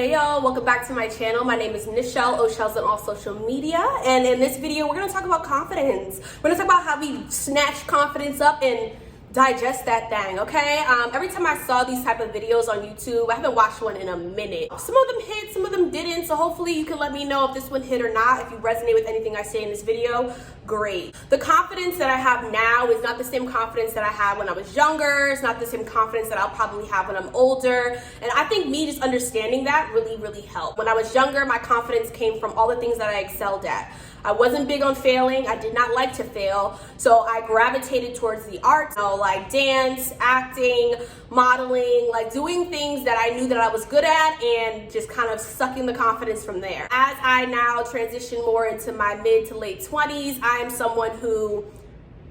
Hey y'all, welcome back to my channel. My name is Nichelle, Ohshells on all social media, and in this video we're going to talk about confidence. We're going to talk about how we snatch confidence up and digest that thing, okay? Every time I saw these type of videos on YouTube, I haven't watched one in a minute. Some of them hit, some of them didn't, so hopefully you can let me know if this one hit or not. If you resonate with anything I say in this video, great. The confidence that I have now is not the same confidence that I had when I was younger. It's not the same confidence that I'll probably have when I'm older. And I think me just understanding that really helped. When I was younger, my confidence came from all the things that I excelled at. I wasn't big on failing. I did not like to fail. So I gravitated towards the arts, like dance, acting, modeling, like doing things that I knew that I was good at and just kind of sucking the confidence from there. As I now transition more into my mid to late 20s, I am someone who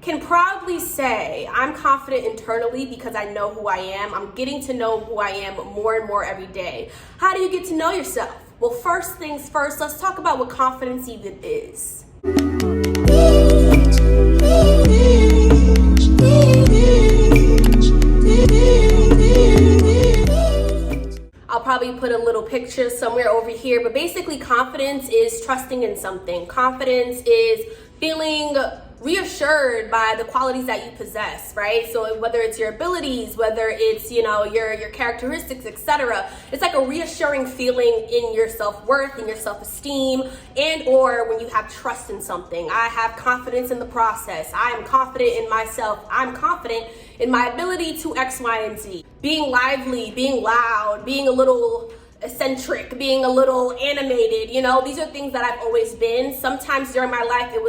can proudly say I'm confident internally because I know who I am. I'm getting to know who I am more and more every day. How do you get to know yourself? Well, first things first, let's talk about what confidence even is. I'll probably put a little picture somewhere over here, but basically confidence is trusting in something. Confidence is feeling reassured by the qualities that you possess, right? So whether it's your abilities, whether it's, your characteristics, etc., it's like a reassuring feeling in your self-worth, in your self-esteem, and or when you have trust in something. I have confidence in the process. I am confident in myself. I'm confident in my ability to X, Y, and Z. Being lively, being loud, being a little eccentric, being a little animated, these are things that I've always been. Sometimes during my life, it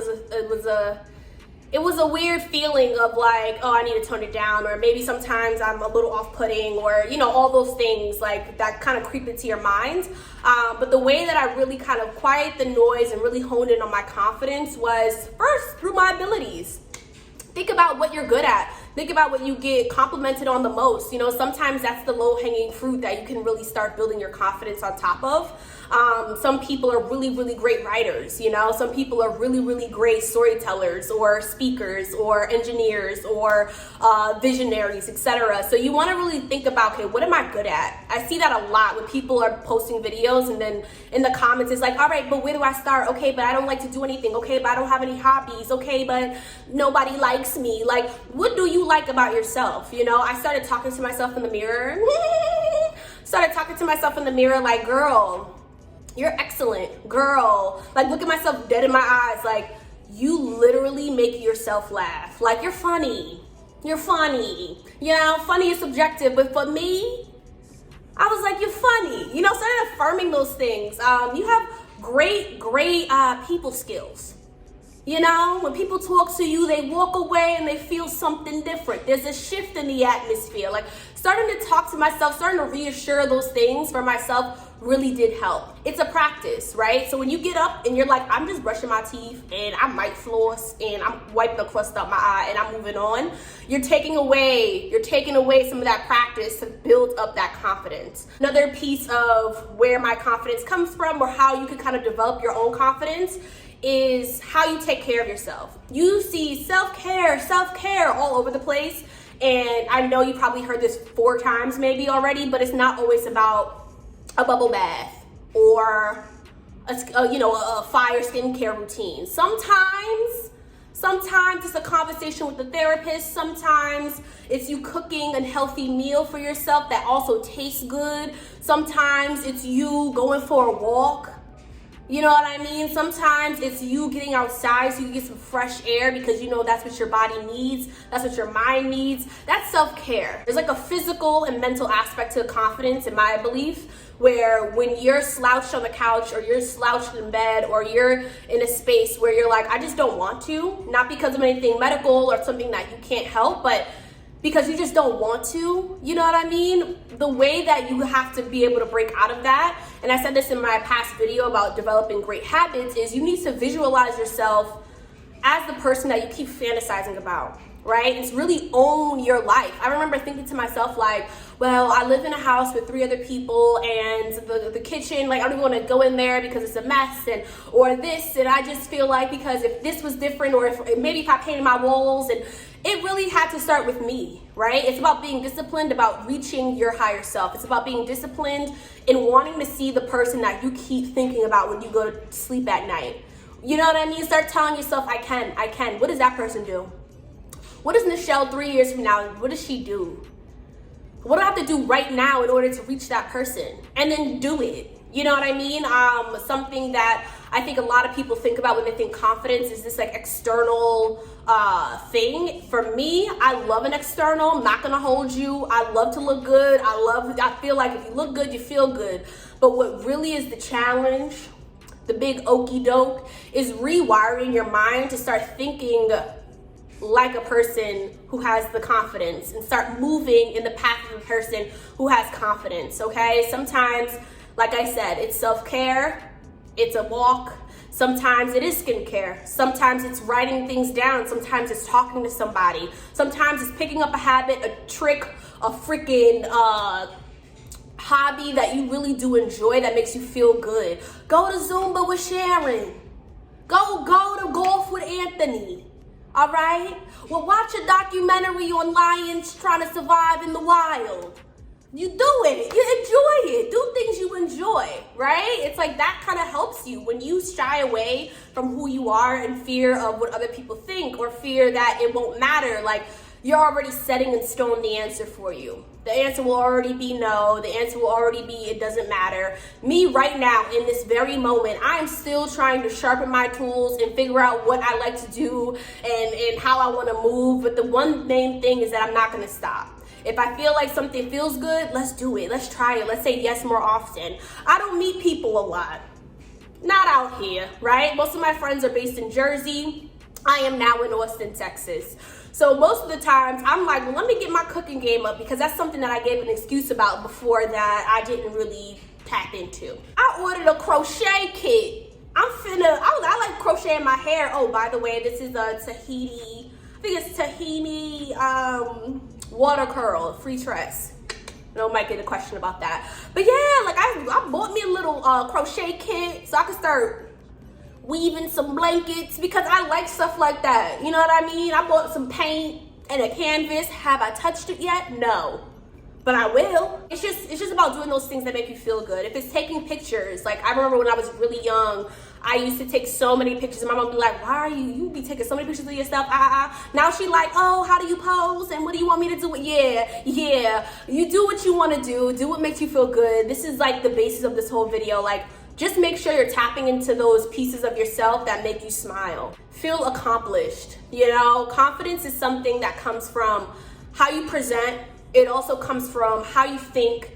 was a weird feeling of like, oh, I need to tone it down, or maybe sometimes I'm a little off-putting, or all those things like that kind of creep into your mind. But the way that I really kind of quiet the noise and really honed in on my confidence was first through my abilities. Think about what you're good at. Think about what you get complimented on the most. Sometimes that's the low-hanging fruit that you can really start building your confidence on top of. Some people are really great writers, some people are really great storytellers or speakers or engineers or visionaries, etc. So you want to really think about, okay, what am I good at? I see that a lot when people are posting videos and then in the comments it's like, all right, but where do I start? Okay, but I don't like to do anything. Okay, but I don't have any hobbies. Okay, but nobody likes me. Like, what do you like about yourself? I started talking to myself in the mirror. Like, girl, you're excellent, girl. Like, look at myself dead in my eyes. Like, you literally make yourself laugh. Like, you're funny. You're funny. Funny is subjective, but for me, I was like, you're funny. Started affirming those things. You have great people skills. When people talk to you, they walk away and they feel something different. There's a shift in the atmosphere. Like, starting to talk to myself, starting to reassure those things for myself really did help. It's a practice, right? So when you get up and you're like, I'm just brushing my teeth and I might floss and I'm wiping the crust out my eye and I'm moving on, you're taking away some of that practice to build up that confidence. Another piece of where my confidence comes from, or how you can kind of develop your own confidence, is how you take care of yourself. You see self-care all over the place. And I know you probably heard this 4 times maybe already, but it's not always about a bubble bath or a fire skincare routine. Sometimes it's a conversation with the therapist. Sometimes it's you cooking a healthy meal for yourself that also tastes good. Sometimes it's you going for a walk. You know what I mean? Sometimes it's you getting outside so you can get some fresh air because that's what your body needs. That's what your mind needs. That's self-care. There's like a physical and mental aspect to confidence, in my belief, where when you're slouched on the couch or you're slouched in bed or you're in a space where you're like, I just don't want to, not because of anything medical or something that you can't help, but because you just don't want to, you know what I mean? The way that you have to be able to break out of that, and I said this in my past video about developing great habits, is you need to visualize yourself as the person that you keep fantasizing about. right? It's really own your life. I remember thinking to myself like, well, I live in a house with 3 other people, and the kitchen, like I don't even want to go in there because it's a mess, and or this, and I just feel like because if this was different, or if maybe if I painted my walls, and it really had to start with me, right? It's about being disciplined, about reaching your higher self. It's about being disciplined in wanting to see the person that you keep thinking about when you go to sleep at night. You know what I mean? Start telling yourself, I can. What does that person do? What does Nichelle 3 years from now, what does she do? What do I have to do right now in order to reach that person? And then do it. You know what I mean? Something that I think a lot of people think about when they think confidence is this like external thing. For me, I love an external. I'm not gonna hold you. I love to look good. I feel like if you look good, you feel good. But what really is the challenge, the big okie doke, is rewiring your mind to start thinking like a person who has the confidence and start moving in the path of a person who has confidence, okay? Sometimes, like I said, it's self-care, it's a walk, sometimes it is skincare, sometimes it's writing things down, sometimes it's talking to somebody, sometimes it's picking up a habit, a trick, a freaking hobby that you really do enjoy that makes you feel good. Go to Zumba with Sharon. Go to golf with Anthony. All right? Well, watch a documentary on lions trying to survive in the wild. You do it. You enjoy it. Do things you enjoy, right? It's like that kind of helps you when you shy away from who you are in fear of what other people think or fear that it won't matter. Like, you're already setting in stone the answer for you. The answer will already be no. The answer will already be it doesn't matter. Me right now in this very moment, I'm still trying to sharpen my tools and figure out what I like to do and how I want to move. But the one main thing is that I'm not going to stop. If I feel like something feels good, let's do it. Let's try it. Let's say yes more often. I don't meet people a lot. Not out here, right? Most of my friends are based in Jersey. I am now in Austin, Texas. So most of the times I'm like, well, let me get my cooking game up because that's something that I gave an excuse about before that I didn't really tap into. I ordered a crochet kit. I like crocheting my hair. Oh, by the way, this is a Tahiti, I think it's Tahiti water curl, free tress. No, might get a question about that. But yeah, like I bought me a little crochet kit so I could start weaving some blankets because I like stuff like that. You know what I mean? I bought some paint and a canvas. Have I touched it yet? No. But I will. It's just about doing those things that make you feel good. If it's taking pictures, like I remember when I was really young, I used to take so many pictures and my mom would be like, why are you be taking so many pictures of yourself? Now she like, oh, how do you pose? And what do you want me to do? Yeah. You do what you want to do what makes you feel good. This is like the basis of this whole video. Like, just make sure you're tapping into those pieces of yourself that make you smile. Feel accomplished. You know, confidence is something that comes from how you present. It also comes from how you think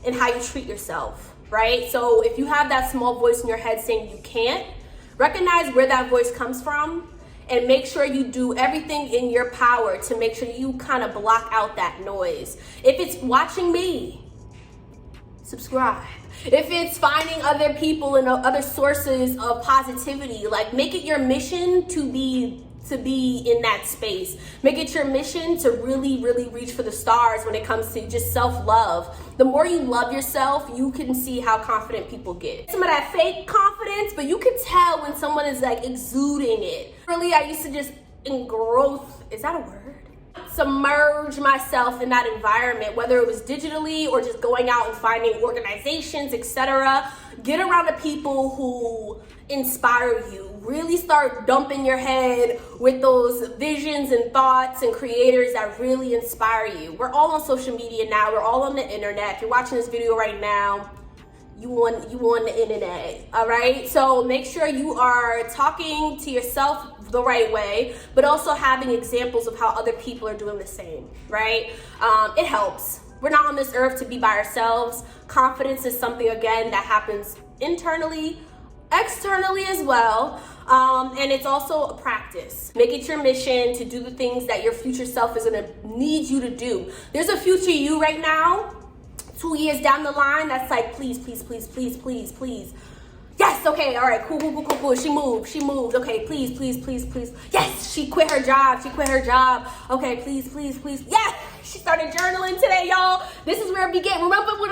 and how you treat yourself, right? So if you have that small voice in your head saying you can't, recognize where that voice comes from and make sure you do everything in your power to make sure you kind of block out that noise. If it's watching me, subscribe. If it's finding other people and other sources of positivity, like make it your mission to be in that space. Make it your mission to really, really reach for the stars when it comes to just self-love. The more you love yourself, you can see how confident people get. Some of that fake confidence, but you can tell when someone is like exuding it. Really, I used to just is that a word? Submerge myself in that environment, whether it was digitally or just going out and finding organizations, etc. Get around the people who inspire you. Really start dumping your head with those visions and thoughts and creators that really inspire you. We're all on social media now. We're all on the internet. If you're watching this video right now, you on the internet, all right? So make sure you are talking to yourself the right way, but also having examples of how other people are doing the same, right? It helps. We're not on this earth to be by ourselves. Confidence is something, again, that happens internally, externally as well. And it's also a practice. Make it your mission to do the things that your future self is gonna need you to do. There's a future you right now, 2 years down the line, that's like, please, please, please, please, please, please. Yes, Yes, okay, all right, cool, cool, cool, cool, cool. She moved. Okay, please, please, please, please. Yes, she quit her job. Okay, please, please, please. Yes, she started journaling today, y'all. This is where it began. Remember when,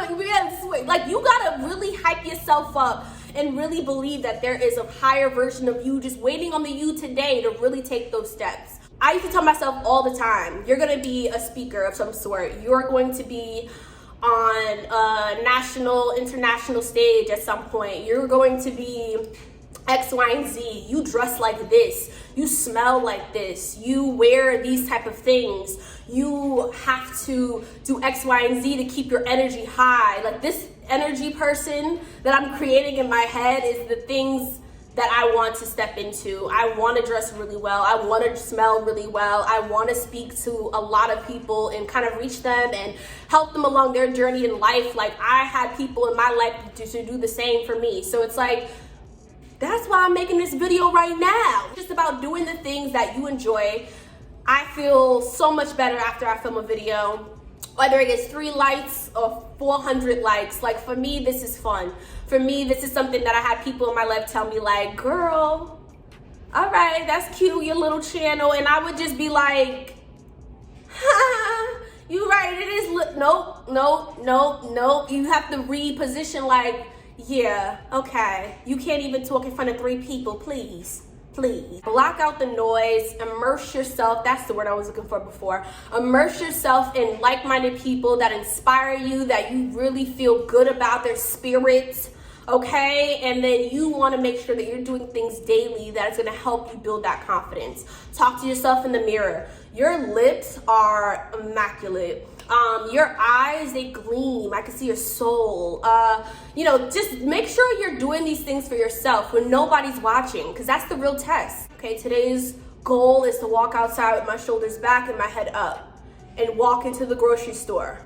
like, you gotta really hype yourself up and really believe that there is a higher version of you just waiting on the you today to really take those steps. I used to tell myself all the time, you're gonna be a speaker of some sort. You're going to be on a national, international stage at some point. You're going to be X, Y, and Z. You dress like this. You smell like this. You wear these type of things. You have to do X, Y, and Z to keep your energy high. Like, this energy person that I'm creating in my head is the things that I want to step into. I want to dress really well. I want to smell really well. I want to speak to a lot of people and kind of reach them and help them along their journey in life. Like, I had people in my life to do the same for me. So it's like, that's why I'm making this video right now. It's just about doing the things that you enjoy. I feel so much better after I film a video, whether it gets 3 likes or 400 likes. Like, for me, this is fun. For me, this is something that I had people in my life tell me, like, girl, all right, that's cute, your little channel. And I would just be like, ha, you right, it is, nope, nope, nope, nope. You have to reposition, like, yeah, okay. You can't even talk in front of 3 people, please. Please. Block out the noise, immerse yourself. That's the word I was looking for before. Immerse yourself in like-minded people that inspire you, that you really feel good about their spirits, okay? And then you want to make sure that you're doing things daily that is going to help you build that confidence. Talk to yourself in the mirror. Your lips are immaculate. Your eyes, they gleam. I can see your soul. You know, just make sure you're doing these things for yourself when nobody's watching, because that's the real test. Okay, today's goal is to walk outside with my shoulders back and my head up and walk into the grocery store.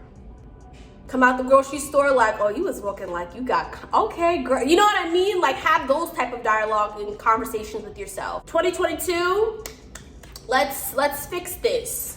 Come out the grocery store like, oh, you was walking like you got, okay, girl. You know what I mean? Like, have those type of dialogue and conversations with yourself. 2022, let's fix this.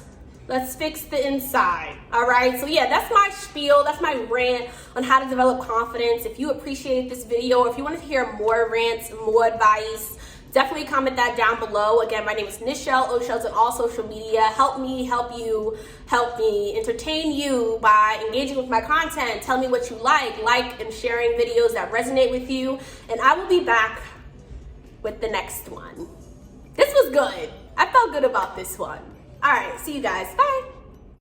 Let's fix the inside, all right? So yeah, that's my spiel, that's my rant on how to develop confidence. If you appreciated this video, or if you want to hear more rants, more advice, definitely comment that down below. Again, my name is Nichelle, Ohshells on all social media. Help me, help you, help me entertain you by engaging with my content. Tell me what you like and sharing videos that resonate with you. And I will be back with the next one. This was good. I felt good about this one. All right, see you guys. Bye.